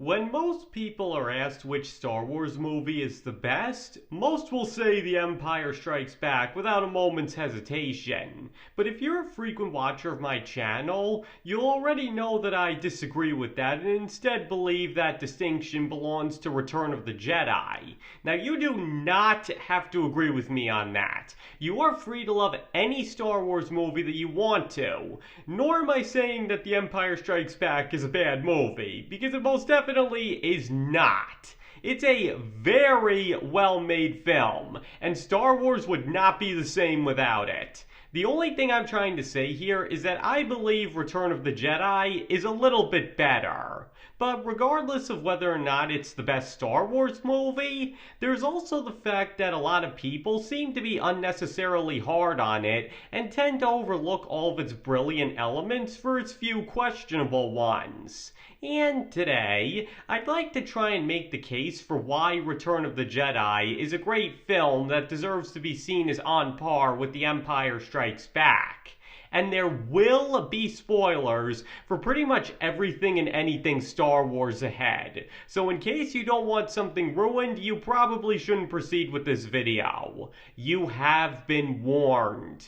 When most people are asked which Star Wars movie is the best, most will say The Empire Strikes Back without a moment's hesitation. But if you're a frequent watcher of my channel, you'll already know that I disagree with that and instead believe that distinction belongs to Return of the Jedi. Now, you do not have to agree with me on that. You are free to love any Star Wars movie that you want to, nor am I saying that The Empire Strikes Back is a bad movie, because it most definitely is not. It's a very well-made film, and Star Wars would not be the same without it. The only thing I'm trying to say here is that I believe Return of the Jedi is a little bit better. But regardless of whether or not it's the best Star Wars movie, there's also the fact that a lot of people seem to be unnecessarily hard on it and tend to overlook all of its brilliant elements for its few questionable ones. And today, I'd like to try and make the case for why Return of the Jedi is a great film that deserves to be seen as on par with The Empire Strikes Back. And there will be spoilers for pretty much everything and anything Star Wars ahead. So in case you don't want something ruined, you probably shouldn't proceed with this video. You have been warned.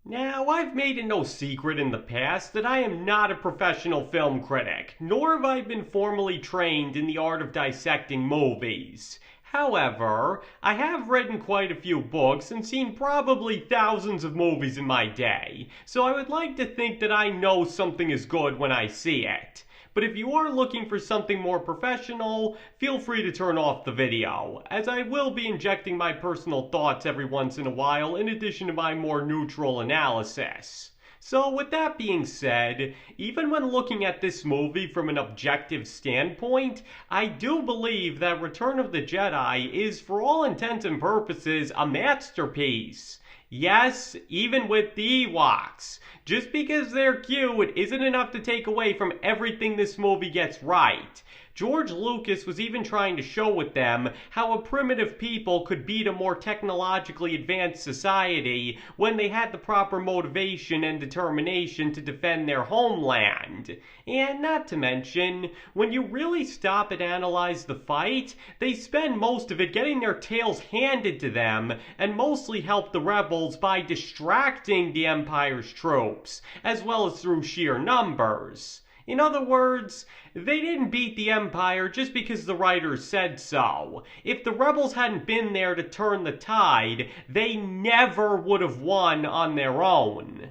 Now, I've made it no secret in the past that I am not a professional film critic, nor have I been formally trained in the art of dissecting movies. However, I have written quite a few books and seen probably thousands of movies in my day, so I would like to think that I know something is good when I see it. But if you are looking for something more professional, feel free to turn off the video, as I will be injecting my personal thoughts every once in a while in addition to my more neutral analysis. So with that being said, even when looking at this movie from an objective standpoint, I do believe that Return of the Jedi is for all intents and purposes a masterpiece. Yes, even with the Ewoks. Just because they're cute isn't enough to take away from everything this movie gets right. George Lucas was even trying to show with them how a primitive people could beat a more technologically advanced society when they had the proper motivation and determination to defend their homeland. And not to mention, when you really stop and analyze the fight, they spend most of it getting their tails handed to them and mostly help the rebels by distracting the Empire's troops, as well as through sheer numbers. In other words, they didn't beat the Empire just because the writers said so. If the rebels hadn't been there to turn the tide, they never would have won on their own.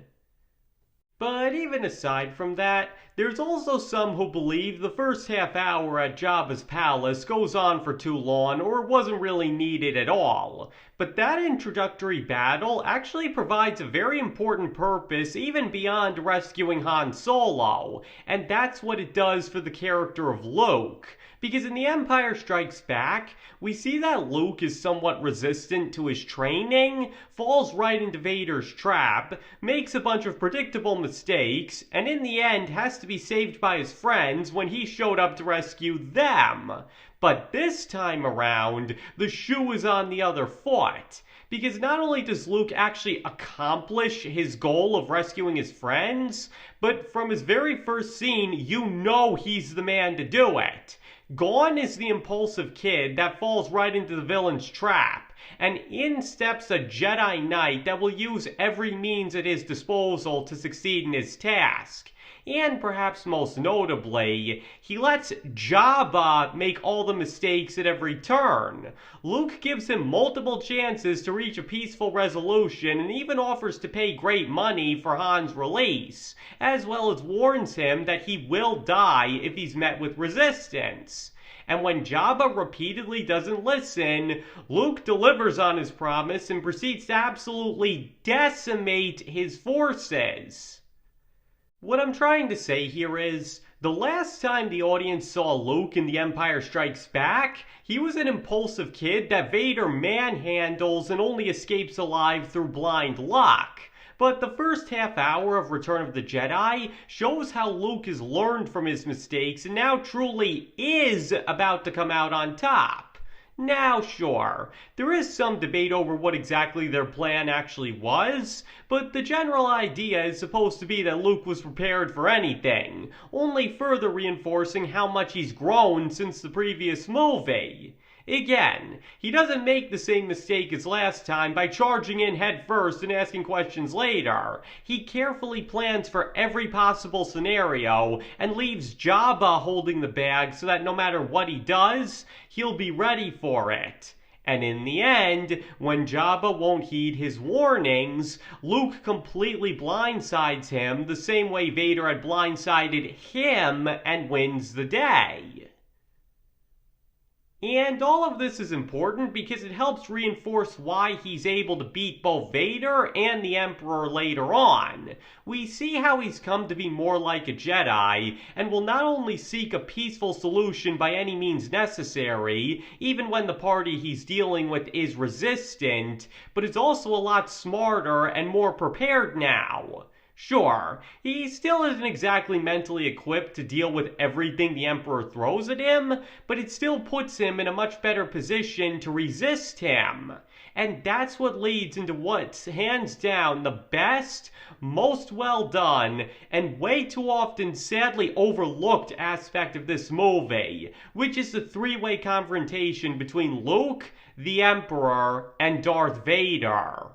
But even aside from that, there's also some who believe the first half hour at Jabba's palace goes on for too long or wasn't really needed at all. But that introductory battle actually provides a very important purpose even beyond rescuing Han Solo, and that's what it does for the character of Luke. Because in The Empire Strikes Back, we see that Luke is somewhat resistant to his training, falls right into Vader's trap, makes a bunch of predictable mistakes, and in the end has to be saved by his friends when he showed up to rescue them. But this time around, the shoe is on the other foot. Because not only does Luke actually accomplish his goal of rescuing his friends, but from his very first scene, you know he's the man to do it. Gone is the impulsive kid that falls right into the villain's trap, and in steps a Jedi Knight that will use every means at his disposal to succeed in his task. And perhaps most notably, he lets Jabba make all the mistakes at every turn. Luke gives him multiple chances to reach a peaceful resolution and even offers to pay great money for Han's release, as well as warns him that he will die if he's met with resistance. And when Jabba repeatedly doesn't listen, Luke delivers on his promise and proceeds to absolutely decimate his forces. What I'm trying to say here is, the last time the audience saw Luke in The Empire Strikes Back, he was an impulsive kid that Vader manhandles and only escapes alive through blind luck. But the first half hour of Return of the Jedi shows how Luke has learned from his mistakes and now truly is about to come out on top. Now, sure, there is some debate over what exactly their plan actually was, but the general idea is supposed to be that Luke was prepared for anything, only further reinforcing how much he's grown since the previous movie. Again, he doesn't make the same mistake as last time by charging in head first and asking questions later. He carefully plans for every possible scenario and leaves Jabba holding the bag so that no matter what he does, he'll be ready for it. And in the end, when Jabba won't heed his warnings, Luke completely blindsides him the same way Vader had blindsided him and wins the day. And all of this is important because it helps reinforce why he's able to beat both Vader and the Emperor later on. We see how he's come to be more like a Jedi, and will not only seek a peaceful solution by any means necessary, even when the party he's dealing with is resistant, but is also a lot smarter and more prepared now. Sure, he still isn't exactly mentally equipped to deal with everything the Emperor throws at him, but it still puts him in a much better position to resist him. And that's what leads into what's hands down the best, most well done, and way too often sadly overlooked aspect of this movie, which is the three-way confrontation between Luke, the Emperor, and Darth Vader.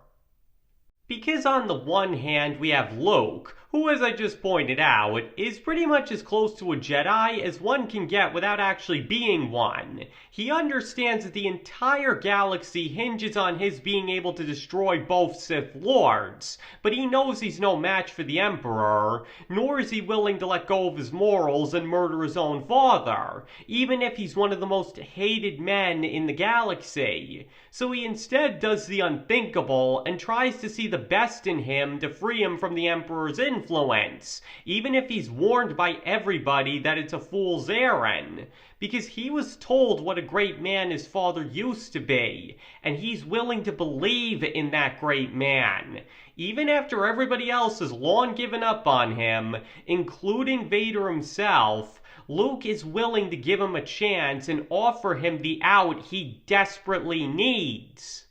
Because on the one hand we have Luke, who, as I just pointed out, is pretty much as close to a Jedi as one can get without actually being one. He understands that the entire galaxy hinges on his being able to destroy both Sith Lords, but he knows he's no match for the Emperor, nor is he willing to let go of his morals and murder his own father, even if he's one of the most hated men in the galaxy. So he instead does the unthinkable and tries to see the best in him to free him from the Emperor's influence, even if he's warned by everybody that it's a fool's errand, because he was told what a great man his father used to be, and he's willing to believe in that great man. Even after everybody else has long given up on him, including Vader himself, Luke is willing to give him a chance and offer him the out he desperately needs.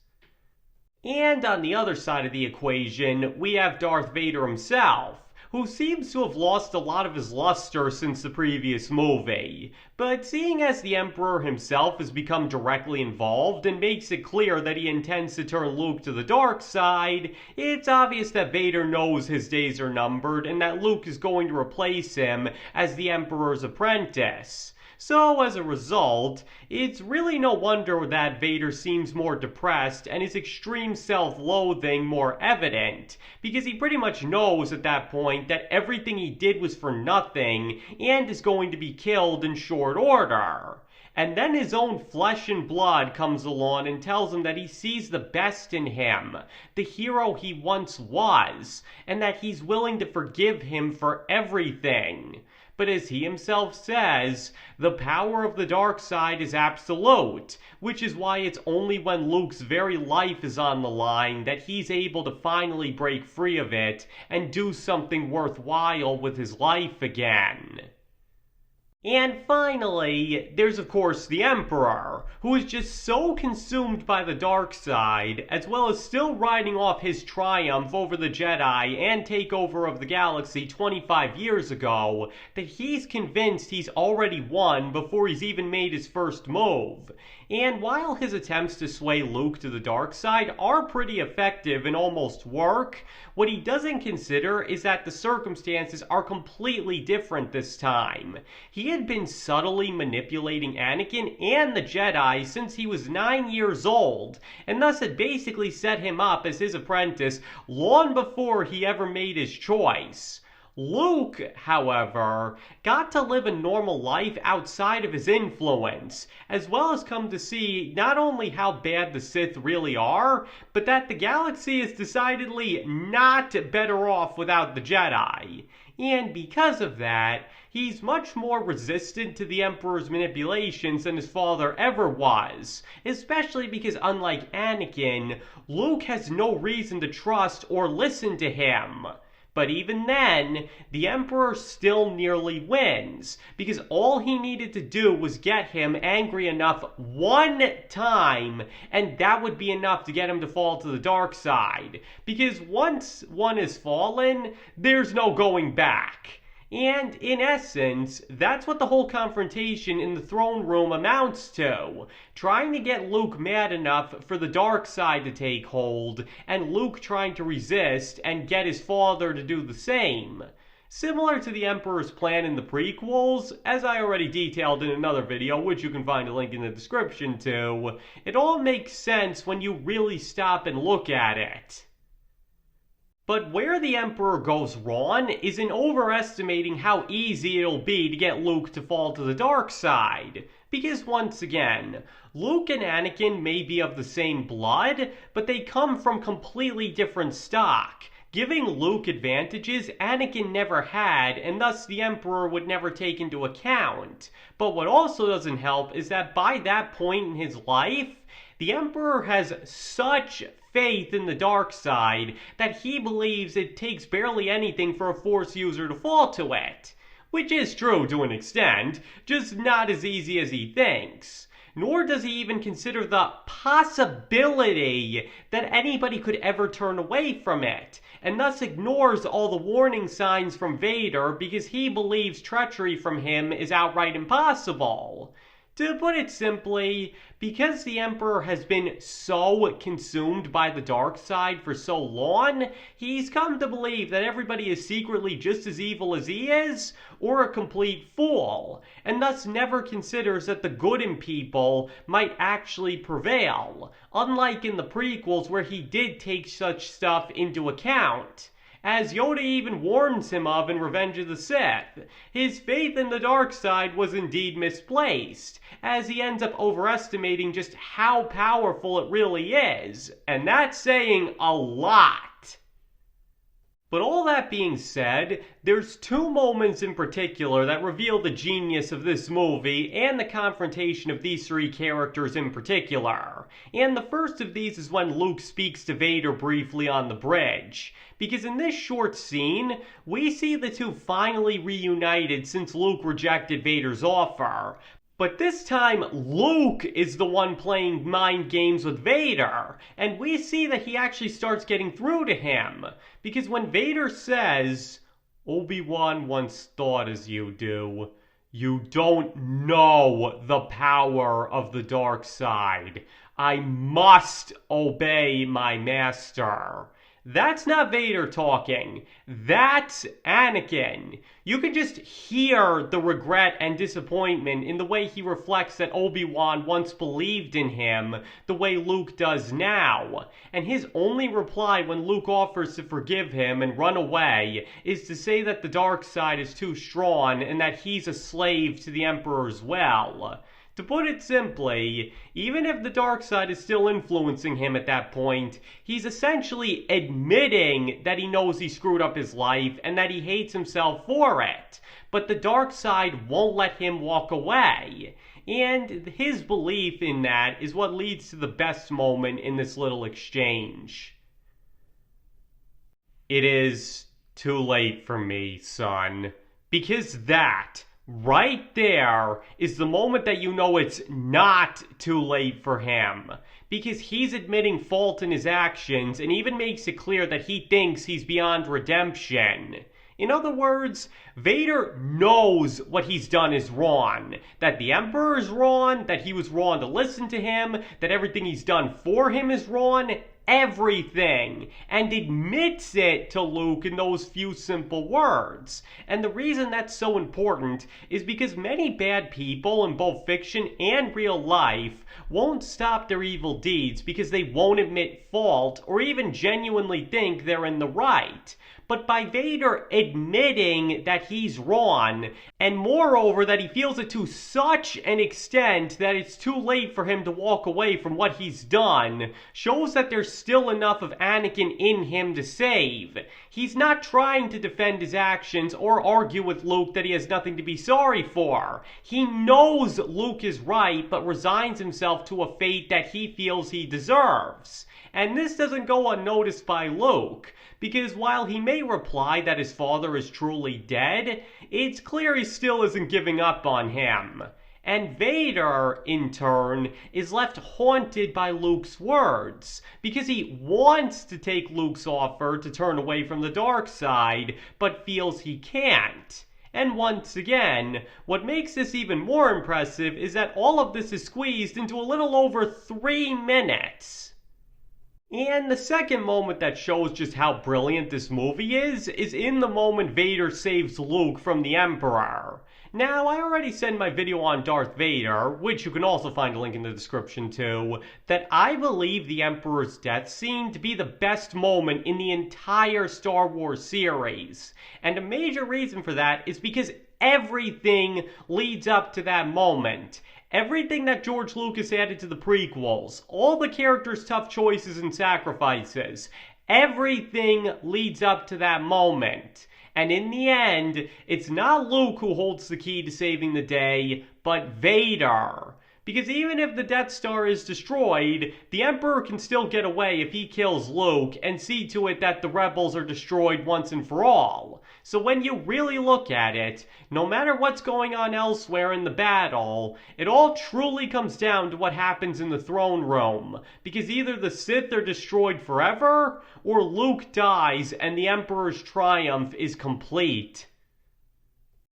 And on the other side of the equation, we have Darth Vader himself, who seems to have lost a lot of his luster since the previous movie. But seeing as the Emperor himself has become directly involved and makes it clear that he intends to turn Luke to the dark side, it's obvious that Vader knows his days are numbered and that Luke is going to replace him as the Emperor's apprentice. So, as a result, it's really no wonder that Vader seems more depressed and his extreme self-loathing more evident, because he pretty much knows at that point that everything he did was for nothing and is going to be killed in short order. And then his own flesh and blood comes along and tells him that he sees the best in him, the hero he once was, and that he's willing to forgive him for everything. But as he himself says, the power of the dark side is absolute, which is why it's only when Luke's very life is on the line that he's able to finally break free of it and do something worthwhile with his life again. And finally, there's of course the Emperor, who is just so consumed by the dark side, as well as still riding off his triumph over the Jedi and takeover of the galaxy 25 years ago, that he's convinced he's already won before he's even made his first move. And while his attempts to sway Luke to the dark side are pretty effective and almost work, what he doesn't consider is that the circumstances are completely different this time. He had been subtly manipulating Anakin and the Jedi since he was 9 years old, and thus had basically set him up as his apprentice long before he ever made his choice. Luke, however, got to live a normal life outside of his influence, as well as come to see not only how bad the Sith really are, but that the galaxy is decidedly not better off without the Jedi. And because of that, he's much more resistant to the Emperor's manipulations than his father ever was, especially because unlike Anakin, Luke has no reason to trust or listen to him. But even then, the Emperor still nearly wins, because all he needed to do was get him angry enough one time, and that would be enough to get him to fall to the dark side. Because once one is fallen, there's no going back. And in essence, that's what the whole confrontation in the throne room amounts to. Trying to get Luke mad enough for the dark side to take hold, and Luke trying to resist and get his father to do the same. Similar to the Emperor's plan in the prequels, as I already detailed in another video, which you can find a link in the description to, it all makes sense when you really stop and look at it. But where the Emperor goes wrong is in overestimating how easy it'll be to get Luke to fall to the dark side. Because once again, Luke and Anakin may be of the same blood, but they come from completely different stock, giving Luke advantages Anakin never had, and thus the Emperor would never take into account. But what also doesn't help is that by that point in his life, the Emperor has such faith in the dark side that he believes it takes barely anything for a Force user to fall to it. Which is true to an extent, just not as easy as he thinks. Nor does he even consider the possibility that anybody could ever turn away from it, and thus ignores all the warning signs from Vader because he believes treachery from him is outright impossible. To put it simply, because the Emperor has been so consumed by the dark side for so long, he's come to believe that everybody is secretly just as evil as he is, or a complete fool, and thus never considers that the good in people might actually prevail, unlike in the prequels where he did take such stuff into account. As Yoda even warns him of in Revenge of the Sith, his faith in the dark side was indeed misplaced, as he ends up overestimating just how powerful it really is, and that's saying a lot. But all that being said, there's two moments in particular that reveal the genius of this movie and the confrontation of these three characters in particular. And the first of these is when Luke speaks to Vader briefly on the bridge. Because in this short scene, we see the two finally reunited since Luke rejected Vader's offer. But this time, Luke is the one playing mind games with Vader, and we see that he actually starts getting through to him. Because when Vader says, "Obi-Wan once thought as you do, you don't know the power of the dark side. I must obey my master." That's not Vader talking. That's Anakin. You can just hear the regret and disappointment in the way he reflects that Obi-Wan once believed in him the way Luke does now. And his only reply when Luke offers to forgive him and run away is to say that the dark side is too strong and that he's a slave to the Emperor's will. To put it simply, even if the dark side is still influencing him at that point, he's essentially admitting that he knows he screwed up his life and that he hates himself for it. But the dark side won't let him walk away. And his belief in that is what leads to the best moment in this little exchange. "It is too late for me, son." Because that right there is the moment that you know it's not too late for him. Because he's admitting fault in his actions and even makes it clear that he thinks he's beyond redemption. In other words, Vader knows what he's done is wrong. That the Emperor is wrong, that he was wrong to listen to him, that everything he's done for him is wrong. Everything, and admits it to Luke in those few simple words. And the reason that's so important is because many bad people in both fiction and real life won't stop their evil deeds because they won't admit fault or even genuinely think they're in the right. But by Vader admitting that he's wrong, and moreover that he feels it to such an extent that it's too late for him to walk away from what he's done, shows that there's still enough of Anakin in him to save. He's not trying to defend his actions or argue with Luke that he has nothing to be sorry for. He knows Luke is right, but resigns himself to a fate that he feels he deserves. And this doesn't go unnoticed by Luke, because while he may finally reply that his father is truly dead, it's clear he still isn't giving up on him. And Vader, in turn, is left haunted by Luke's words, because he wants to take Luke's offer to turn away from the dark side, but feels he can't. And once again, what makes this even more impressive is that all of this is squeezed into a little over 3 minutes. And the second moment that shows just how brilliant this movie is in the moment Vader saves Luke from the Emperor. Now, I already said in my video on Darth Vader, which you can also find a link in the description to, that I believe the Emperor's death scene to be the best moment in the entire Star Wars series. And a major reason for that is because everything leads up to that moment. Everything that George Lucas added to the prequels, all the characters' tough choices and sacrifices, everything leads up to that moment. And in the end, it's not Luke who holds the key to saving the day, but Vader. Because even if the Death Star is destroyed, the Emperor can still get away if he kills Luke and see to it that the rebels are destroyed once and for all. So when you really look at it, no matter what's going on elsewhere in the battle, it all truly comes down to what happens in the throne room. Because either the Sith are destroyed forever, or Luke dies and the Emperor's triumph is complete.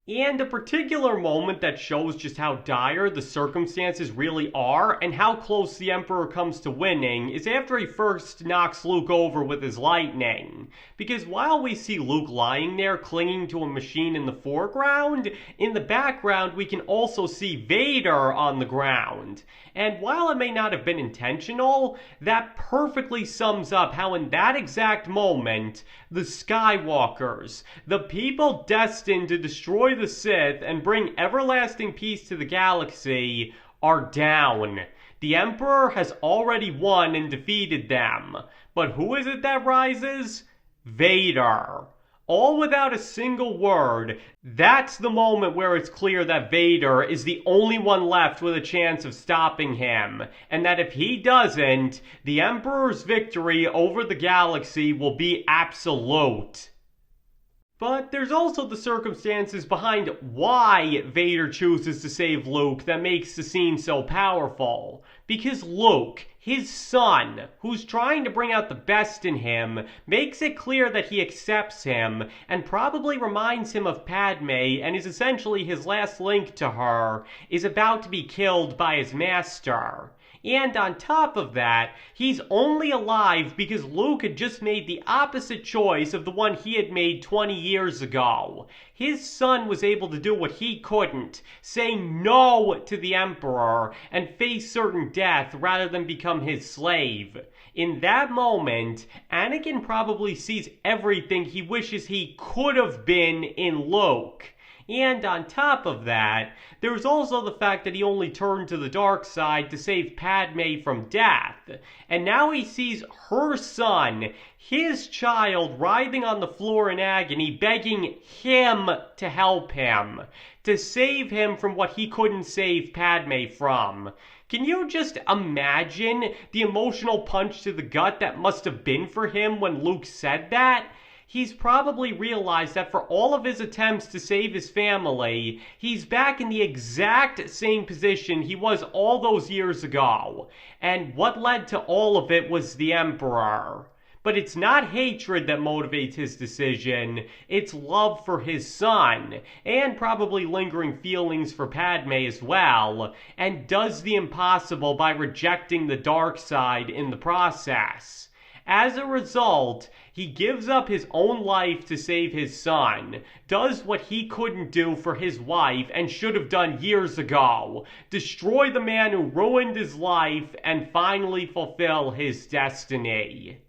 And a particular moment that shows just how dire the circumstances really are and how close the Emperor comes to winning is after he first knocks Luke over with his lightning. Because while we see Luke lying there clinging to a machine in the foreground, in the background we can also see Vader on the ground. And while it may not have been intentional, that perfectly sums up how in that exact moment, the Skywalkers, the people destined to destroy the Sith and bring everlasting peace to the galaxy, are down. The Emperor has already won and defeated them. But who is it that rises? Vader. All without a single word. That's the moment where it's clear that Vader is the only one left with a chance of stopping him. And that if he doesn't, the Emperor's victory over the galaxy will be absolute. But there's also the circumstances behind why Vader chooses to save Luke that makes the scene so powerful. Because Luke, his son, who's trying to bring out the best in him, makes it clear that he accepts him and probably reminds him of Padme and is essentially his last link to her, is about to be killed by his master. And on top of that, he's only alive because Luke had just made the opposite choice of the one he had made 20 years ago. His son was able to do what he couldn't, say no to the Emperor and face certain death rather than become his slave. In that moment, Anakin probably sees everything he wishes he could have been in Luke. And on top of that, there's also the fact that he only turned to the dark side to save Padme from death. And now he sees her son, his child, writhing on the floor in agony, begging him to help him, to save him from what he couldn't save Padme from. Can you just imagine the emotional punch to the gut that must have been for him when Luke said that? He's probably realized that for all of his attempts to save his family, he's back in the exact same position he was all those years ago. And what led to all of it was the Emperor. But it's not hatred that motivates his decision, it's love for his son, and probably lingering feelings for Padme as well, and does the impossible by rejecting the dark side in the process. As a result, he gives up his own life to save his son, does what he couldn't do for his wife and should have done years ago, destroy the man who ruined his life, and finally fulfill his destiny.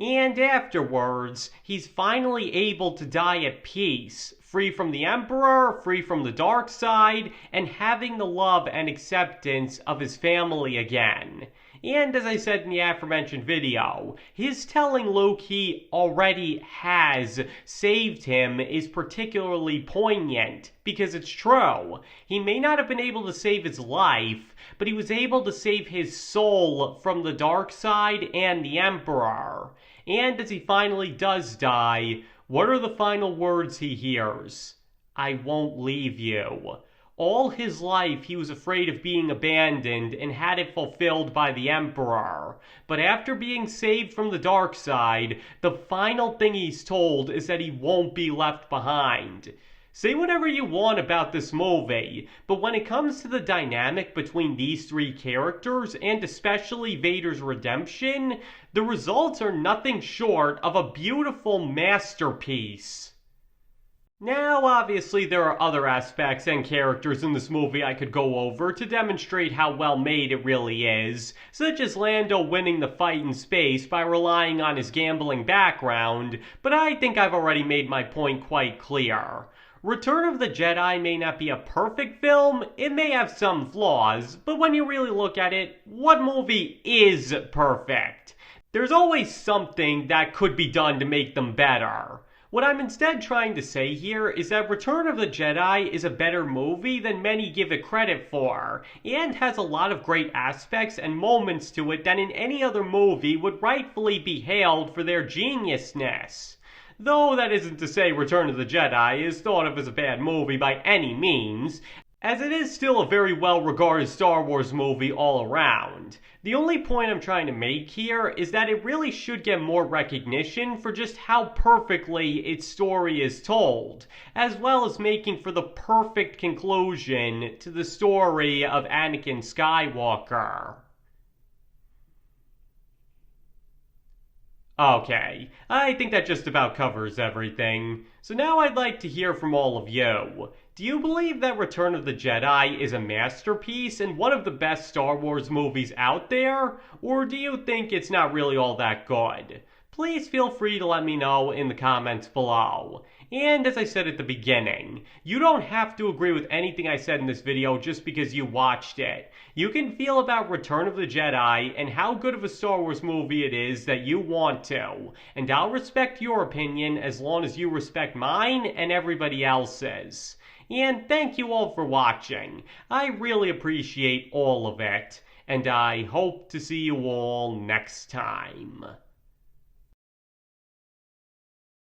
And afterwards, he's finally able to die at peace, free from the Emperor, free from the dark side, and having the love and acceptance of his family again. And as I said in the aforementioned video, his telling Luke he already has saved him is particularly poignant, because it's true. He may not have been able to save his life, but he was able to save his soul from the dark side and the Emperor. And as he finally does die, what are the final words he hears? I won't leave you. All his life he was afraid of being abandoned and had it fulfilled by the Emperor. But after being saved from the dark side, the final thing he's told is that he won't be left behind. Say whatever you want about this movie, but when it comes to the dynamic between these three characters, and especially Vader's redemption, the results are nothing short of a beautiful masterpiece. Now, obviously, there are other aspects and characters in this movie I could go over to demonstrate how well made it really is, such as Lando winning the fight in space by relying on his gambling background, but I think I've already made my point quite clear. Return of the Jedi may not be a perfect film, it may have some flaws, but when you really look at it, what movie is perfect? There's always something that could be done to make them better. What I'm instead trying to say here is that Return of the Jedi is a better movie than many give it credit for, and has a lot of great aspects and moments to it that in any other movie would rightfully be hailed for their geniusness. Though that isn't to say Return of the Jedi is thought of as a bad movie by any means, as it is still a very well-regarded Star Wars movie all around. The only point I'm trying to make here is that it really should get more recognition for just how perfectly its story is told, as well as making for the perfect conclusion to the story of Anakin Skywalker. Okay, I think that just about covers everything. So now I'd like to hear from all of you. Do you believe that Return of the Jedi is a masterpiece and one of the best Star Wars movies out there? Or do you think it's not really all that good? Please feel free to let me know in the comments below. And as I said at the beginning, you don't have to agree with anything I said in this video just because you watched it. You can feel about Return of the Jedi and how good of a Star Wars movie it is that you want to. And I'll respect your opinion as long as you respect mine and everybody else's. And thank you all for watching. I really appreciate all of it. And I hope to see you all next time.